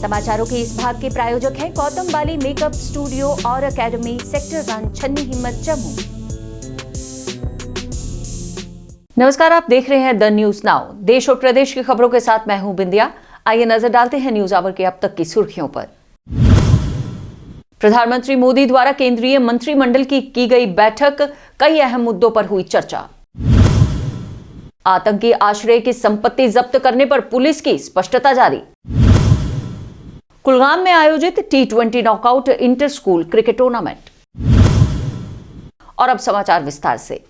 समाचारों के इस भाग के प्रायोजक हैं गौतम बाली मेकअप स्टूडियो और एकेडमी, सेक्टर 1, छन्नी हिम्मत, जम्मू। नमस्कार, आप देख रहे हैं द न्यूज नाउ। देश और प्रदेश की खबरों के साथ मैं हूं बिंदिया। आइए नजर डालते हैं न्यूज आवर के अब तक की सुर्खियों पर। प्रधानमंत्री मोदी द्वारा केंद्रीय मंत्रिमंडल की गई बैठक, कई अहम मुद्दों पर हुई चर्चा। आतंकी आश्रय की संपत्ति जब्त करने पर पुलिस की स्पष्टता जारी। कुलगाम में आयोजित T20 knockout inter school cricket tournament. और अब समाचार विस्तार से।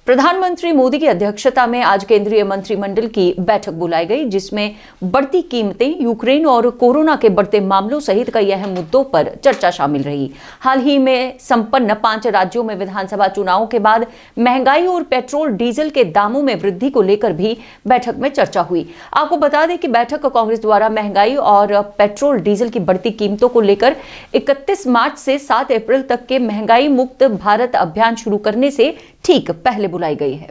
प्रधानमंत्री मोदी की अध्यक्षता में आज केंद्रीय मंत्रिमंडल की बैठक बुलाई गई, जिसमें बढ़ती कीमतें, यूक्रेन और कोरोना के बढ़ते मामलों सहित कई अहम मुद्दों पर चर्चा शामिल रही। हाल ही में संपन्न 5 राज्यों में विधानसभा चुनावों के बाद महंगाई और पेट्रोल डीजल के दामों में वृद्धि को लेकर भी बैठक में चर्चा हुई। आपको बता दें कि बैठक कांग्रेस द्वारा महंगाई और पेट्रोल डीजल की बढ़ती कीमतों को लेकर 31 मार्च से 7 अप्रैल तक के महंगाई मुक्त भारत अभियान शुरू करने से ठीक पहले बुलाई गई है।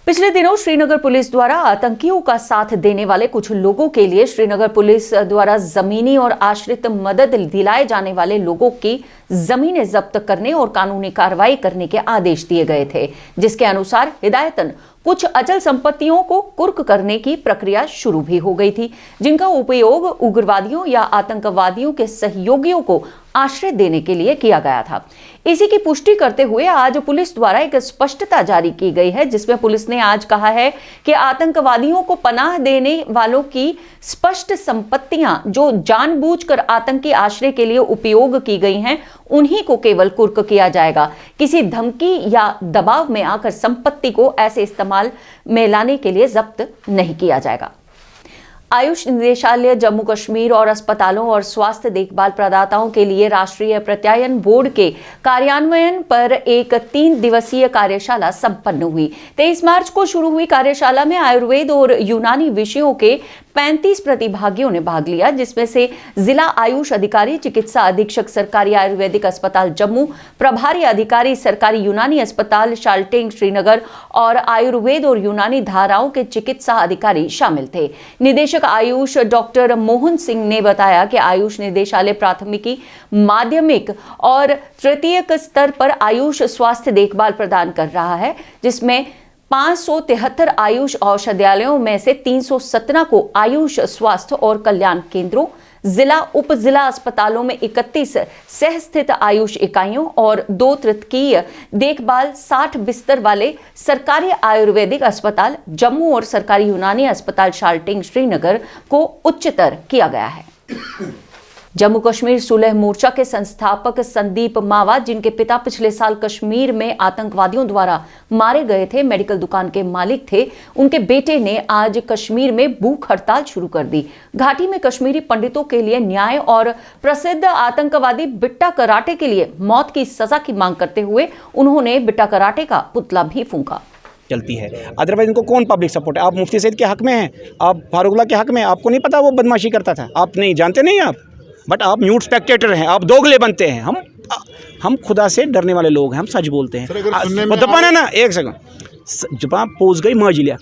पिछले दिनों श्रीनगर पुलिस द्वारा आतंकियों का साथ देने वाले कुछ लोगों के लिए श्रीनगर पुलिस द्वारा जमीनी और आश्रित मदद दिलाए जाने वाले लोगों की जमीनें जब्त करने और कानूनी कार्रवाई करने के आदेश दिए गए थे, जिसके अनुसार हिदायतन कुछ अचल संपत्तियों को कुर्क करने की प्रक्रिया शुरू भी हो गई थी, जिनका उपयोग उग्रवादियों या आतंकवादियों के सहयोगियों को आश्रय देने के लिए किया गया था। इसी की पुष्टि करते हुए आज पुलिस द्वारा एक स्पष्टता जारी की गई है, जिसमें पुलिस ने आज कहा है कि आतंकवादियों को पनाह देने वालों की स्पष्ट संपत्तियां जो जानबूझकर आतंकी आश्रय के लिए उपयोग की गई हैं, उन्हीं को केवल कुर्क किया जाएगा। किसी धमकी या दबाव में आकर संपत्ति को ऐसे इस्तेमाल में लाने के लिए जब्त नहीं किया जाएगा। आयुष निदेशालय जम्मू कश्मीर और अस्पतालों और स्वास्थ्य देखभाल प्रदाताओं के लिए राष्ट्रीय प्रत्यायन बोर्ड के कार्यान्वयन पर एक 3 दिवसीय कार्यशाला संपन्न हुई। 23 मार्च को शुरू हुई कार्यशाला में आयुर्वेद और यूनानी विषयों के 35 प्रतिभागियों ने भाग लिया, जिसमें से जिला आयुष अधिकारी, चिकित्सा अधीक्षक सरकारी आयुर्वेदिक अस्पताल जम्मू, प्रभारी अधिकारी सरकारी यूनानी अस्पताल शाल्टेंग श्रीनगर और आयुर्वेद और यूनानी धाराओं के चिकित्सा अधिकारी शामिल थे। निदेशक आयुष डॉक्टर मोहन सिंह ने बताया कि आयुष निदेशालय प्राथमिकी, माध्यमिक और तृतीयक स्तर पर आयुष स्वास्थ्य देखभाल प्रदान कर रहा है, जिसमें 573 आयुष औषधालयों में से 317 को आयुष स्वास्थ्य और कल्याण केंद्रों, जिला उप जिला अस्पतालों में 31 सह स्थित आयुष इकाइयों और 2 तृतीयकीय देखभाल 60 बिस्तर वाले सरकारी आयुर्वेदिक अस्पताल जम्मू और सरकारी यूनानी अस्पताल शाल्टेंग श्रीनगर को उच्चतर किया गया है। जम्मू कश्मीर सुलह मोर्चा के संस्थापक संदीप मावा, जिनके पिता पिछले साल कश्मीर में आतंकवादियों द्वारा मारे गए थे, मेडिकल दुकान के मालिक थे, उनके बेटे ने आज कश्मीर में भूख हड़ताल शुरू कर दी। घाटी में कश्मीरी पंडितों के लिए न्याय और प्रसिद्ध आतंकवादी बिट्टा कराटे के लिए मौत की सजा की मांग करते हुए उन्होंने बिट्टा कराटे का पुतला भी फूंका। चलती है, अदरवाइज इनको कौन पब्लिक सपोर्ट है? आप मुफ्ती सईद के हक में हैं, आप फारूकुल्लाह के हक में, आपको नहीं पता वो बदमाशी करता था? आप नहीं जानते, नहीं आप, बट आप म्यूट स्पेक्टेटर हैं, आप दोगले बनते हैं। हम खुदा से डरने वाले लोग हैं, हम सच बोलते हैं। ना एक सेकंड, जब आप पोज गई माजिलिया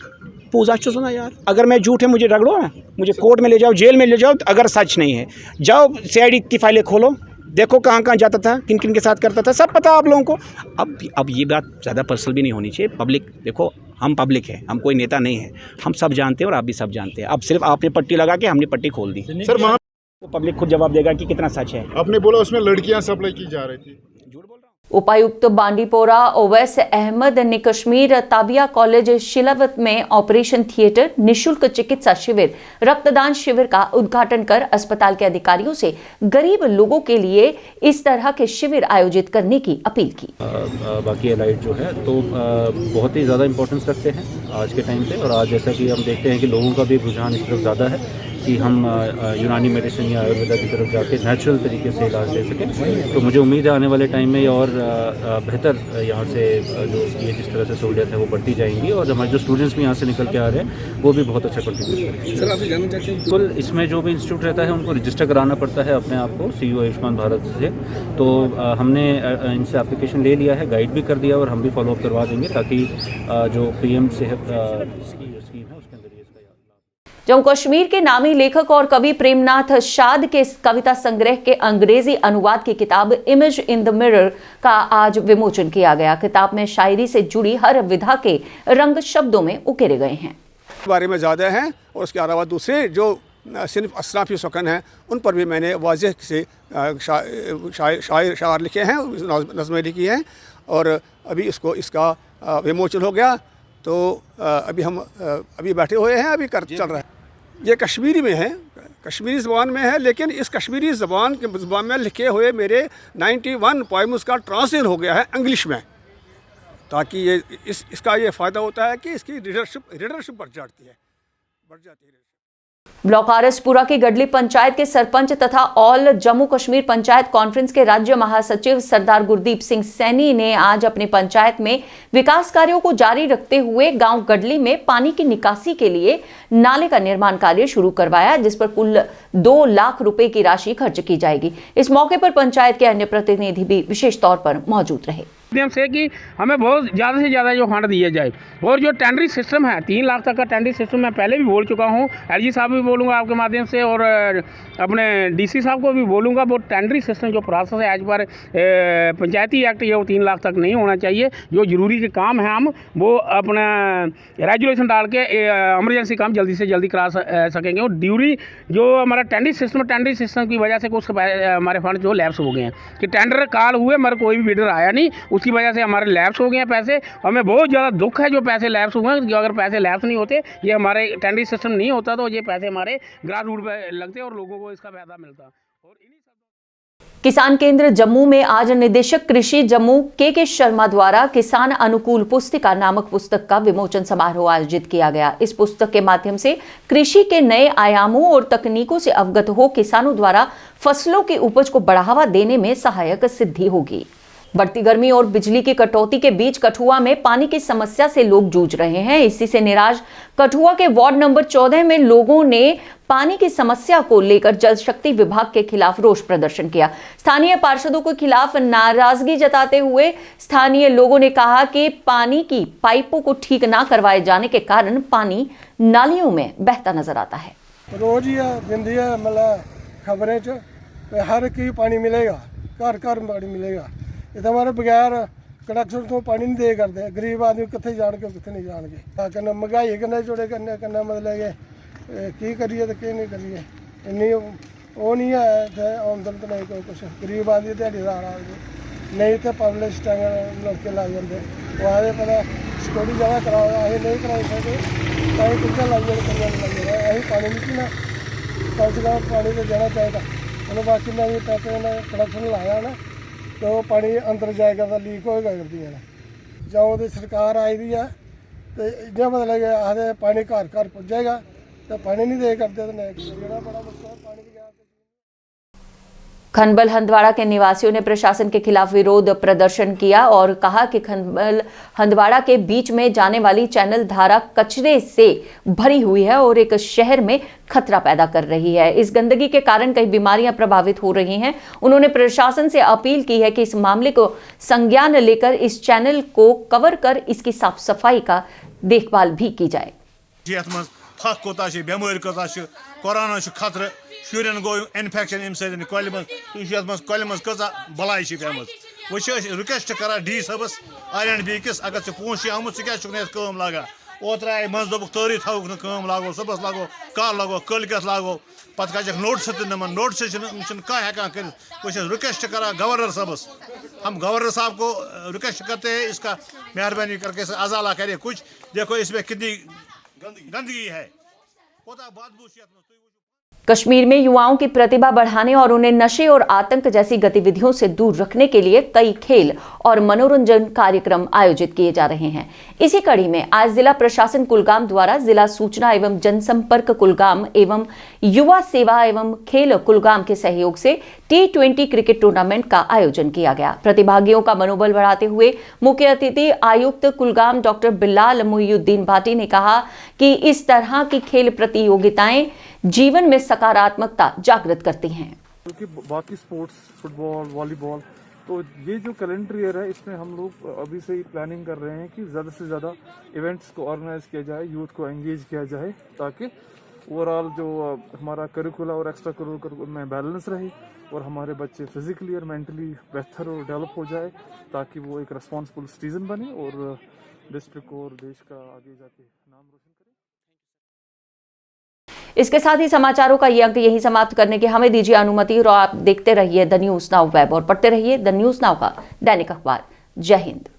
पूजा सुना यार, अगर मैं झूठ है मुझे रगड़ो ना, मुझे कोर्ट में ले जाओ, जेल में ले जाओ। अगर सच नहीं है, जाओ CID की फाइलें खोलो, देखो कहाँ कहाँ जाता था, किन किन के साथ करता था, सब पता आप लोगों को। अब ये बात ज़्यादा पर्सनल भी नहीं होनी चाहिए। पब्लिक देखो, हम पब्लिक है, हम कोई नेता नहीं है, हम सब जानते हैं और आप भी सब जानते हैं। अब सिर्फ आपने पट्टी लगा के हमने पट्टी खोल दी। सर पब्लिक खुद जवाब देगा कि कितना सच है। आपने बोला उसमें लड़कियां सप्लाई की जा रही थी, झूठ बोल रहा हूँ। उपायुक्त बांडीपोरा ओवैस अहमद ने कश्मीर ताबिया कॉलेज शिलावत में ऑपरेशन थिएटर, निशुल्क चिकित्सा शिविर, रक्तदान शिविर का उद्घाटन कर अस्पताल के अधिकारियों से गरीब लोगों के लिए इस तरह के शिविर आयोजित करने की अपील की। बाकी एलाइड जो है तो बहुत ही ज़्यादा इंपॉर्टेंस रखते हैं आज के टाइम पे, और आज जैसा कि हम देखते हैं कि लोगों का भी रुझान इस तरफ ज़्यादा है कि हम यूनानी मेडिसिन या आयुर्वेदा की तरफ जाके नेचुरल तरीके से इलाज दे सकें। तो मुझे उम्मीद है आने वाले टाइम में और बेहतर यहाँ से जो ये जिस तरह से सहूलियत है वो बढ़ती जाएंगी, और हमारे जो स्टूडेंट्स भी यहाँ से निकल के आ रहे हैं वो भी बहुत अच्छा कंट्रीब्यूट करेंगे। सर आपसे जानना चाहते हैं, बिल्कुल, इसमें जो भी इंस्टीट्यूट रहता है उनको रजिस्टर कराना पड़ता है अपने आप को CU आयुष्मान भारत से। तो हमने इनसे एप्लीकेशन ले लिया है, गाइड भी कर दिया, और हम भी फॉलोअप करवा देंगे ताकि जो PM सेहत स्कीम है उसके अंदर ये इसका। जम्मू कश्मीर के नामी लेखक और कवि प्रेमनाथ शाद के कविता संग्रह के अंग्रेजी अनुवाद की किताब इमेज इन द मिरर का आज विमोचन किया गया। किताब में शायरी से जुड़ी हर विधा के रंग शब्दों में उकेरे गए हैं। बारे में ज़्यादा हैं और उसके अलावा दूसरे जो सिर्फ असराफी सुकन हैं उन पर भी मैंने वाज़ेह से शायर लिखे हैं, नज़में लिखी हैं और अभी इसका विमोचन हो गया। तो अभी हम बैठे हुए हैं, अभी चल रहा है। ये कश्मीरी में है, कश्मीरी ज़बान में है, लेकिन इस कश्मीरी ज़बान में लिखे हुए मेरे 91 पोएम्स का ट्रांसलेशन हो गया है इंग्लिश में, ताकि ये इसका ये फ़ायदा होता है कि इसकी रीडरशिप बढ़ जाती है। ब्लॉक आरएसपुरा की गडली पंचायत के सरपंच तथा ऑल जम्मू कश्मीर पंचायत कॉन्फ्रेंस के राज्य महासचिव सरदार गुरदीप सिंह सैनी ने आज अपनी पंचायत में विकास कार्यों को जारी रखते हुए गांव गडली में पानी की निकासी के लिए नाले का निर्माण कार्य शुरू करवाया, जिस पर कुल 2 लाख रुपए की राशि खर्च की जाएगी। इस मौके पर पंचायत के अन्य प्रतिनिधि भी विशेष तौर पर मौजूद रहे। से कि हमें बहुत ज़्यादा से ज़्यादा जो फंड दिए जाए और जो टेंडरिंग सिस्टम है 3 लाख तक का टेंडरिंग सिस्टम मैं पहले भी बोल चुका हूँ, एलजी साहब भी बोलूँगा आपके माध्यम से और अपने डीसी साहब को भी बोलूँगा। वो टेंडरिंग सिस्टम जो प्रोसेस है आज पर पंचायती एक्ट ये वो 3 लाख तक नहीं होना चाहिए। जो ज़रूरी के काम है हम वो अपना रेजुलेशन डाल के एमरजेंसी काम जल्दी से जल्दी करा सकेंगे। और ड्यूरी जो हमारा टेंडरिंग सिस्टम की वजह से कुछ हमारे फंड जो लैप्स हो गए हैं कि टेंडर कॉल हुए मगर कोई भी बिडर आया नहीं, उसकी वजह से हमारे लैप्स हो गए हैं पैसे। हमें बहुत ज़्यादा दुख है जो पैसे लैप्स हुए हैं। अगर पैसे लैप्स नहीं होते, ये हमारे टेंडरिंग सिस्टम नहीं होता तो ये पैसे हमारे ग्रास रूट पर लगते और लोगों को इसका फायदा मिलता। और किसान केंद्र जम्मू में आज निदेशक कृषि जम्मू के शर्मा द्वारा किसान अनुकूल पुस्तिका नामक पुस्तक का विमोचन समारोह आयोजित किया गया। इस पुस्तक के माध्यम से कृषि के नए आयामों और तकनीकों से अवगत हो किसानों द्वारा फसलों की उपज को बढ़ावा देने में सहायक सिद्धि होगी। बढ़ती गर्मी और बिजली की कटौती के बीच कठुआ में पानी की समस्या से लोग जूझ रहे हैं। इसी से निराश कठुआ के वार्ड नंबर 14 में लोगों ने पानी की समस्या को लेकर जल शक्ति विभाग के खिलाफ रोष प्रदर्शन किया। स्थानीय पार्षदों के खिलाफ नाराजगी जताते हुए स्थानीय लोगों ने कहा कि पानी की पाइपों को ठीक ना करवाए जाने के कारण पानी नालियों में बहता नजर आता है। रोज ही दिंदी है मतलब खबरें च हर की पानी मिलेगा, घर घर पानी मिलेगा। इतना हमारे बगैर कनेक्शन तो पानी नहीं दे करते। गरीब आदमी कितने जान के कितने नहीं जान के कन्नै महंगाई कन्नै जुड़े कन्नै मतलब कि करिए तो नहीं करिए। इन्नी वो नहीं है इतने आमदन तो नहीं कोई कुछ। गरीब आदमी दिहाड़ीदार आदमी नहीं तो पब्लिक लोग लाई जाते वो आए पता सिक्योरिटी जगह कराओ अं नहीं कराई सकते कहीं कुछ लाइए कन्या लगे अं पानी नहीं पीना। कम से कम पानी तो जाना चाहिए। उन्हें बाकी नवी पैपे ने कनेक्शन लाया ना तो पानी अंदर जाएगा तो लीक होएगा करती है जो तो सरकार आई दी है तो इतना मतलब कि आखिर पानी घर घर पुजेगा तो पानी नहीं दे करते तो नहीं बड़ा मुश्किल पानी की। खनबल हंदवाड़ा के निवासियों ने प्रशासन के खिलाफ विरोध प्रदर्शन किया और कहा कि खनबल हंदवाड़ा के बीच में जाने वाली चैनल धारा कचरे से भरी हुई है और एक शहर में खतरा पैदा कर रही है। इस गंदगी के कारण कई बीमारियां प्रभावित हो रही हैं। उन्होंने प्रशासन से अपील की है कि इस मामले को संज्ञान लेकर इस चैनल को कवर कर इसकी साफ सफाई का देखभाल भी की जाए। शुरन गो इन्फेक्शन अम सल कल मज कचा बलाई पेम वो रिक्वेस्ट करा डी सबस RNB किस अगर पोस आमुत क्या लागा ओतर आए मज दोक तरी थवक न लागो सबस लागो कल लागो कल लागो पत कह नोटिस नमन नोटिस कह कर रिक्वेस्ट करा गवर्नर सबस। हम गवर्नर साहब को रिक्वेस्ट करते हैं इसका मेहरबानी करके अजाला करे कुछ। देखो इसमें कितनी गंदगी है। कश्मीर में युवाओं की प्रतिभा बढ़ाने और उन्हें नशे और आतंक जैसी गतिविधियों से दूर रखने के लिए कई खेल और मनोरंजन कार्यक्रम आयोजित किए जा रहे हैं। इसी कड़ी में आज जिला प्रशासन कुलगाम द्वारा जिला सूचना एवं जनसंपर्क कुलगाम एवं युवा सेवा एवं खेल कुलगाम के सहयोग से T20 क्रिकेट टूर्नामेंट का आयोजन किया गया। प्रतिभागियों का मनोबल बढ़ाते हुए मुख्य अतिथि आयुक्त कुलगाम डॉक्टर बिलाल मुईउद्दीन भाटी ने कहा कि इस तरह की खेल प्रतियोगिताएं जीवन में सकारात्मकता जागृत करती हैं। क्योंकि बाकी स्पोर्ट्स फुटबॉल वॉलीबॉल तो ये जो कैलेंडर ईयर है इसमें हम लोग अभी से ही प्लानिंग कर रहे हैं कि ज़्यादा से ज़्यादा इवेंट्स को ऑर्गेनाइज किया जाए, यूथ को एंगेज किया जाए ताकि ओवरऑल जो हमारा करिकुलर और एक्स्ट्रा करिकुलर में बैलेंस रहे और हमारे बच्चे फिजिकली और मेंटली बेहतर और डेवलप हो जाए, ताकि वो एक रिस्पॉन्सिबल सिटीजन बने और डिस्ट्रिक्ट को और देश का आगे जाके नाम रोशन करें। इसके साथ ही समाचारों का ये अंक यही समाप्त करने की हमें दीजिए अनुमति और आप देखते रहिए द न्यूज़ नाउ वेब और पढ़ते रहिए द न्यूज़ नाउ का दैनिक अखबार। जय हिंद।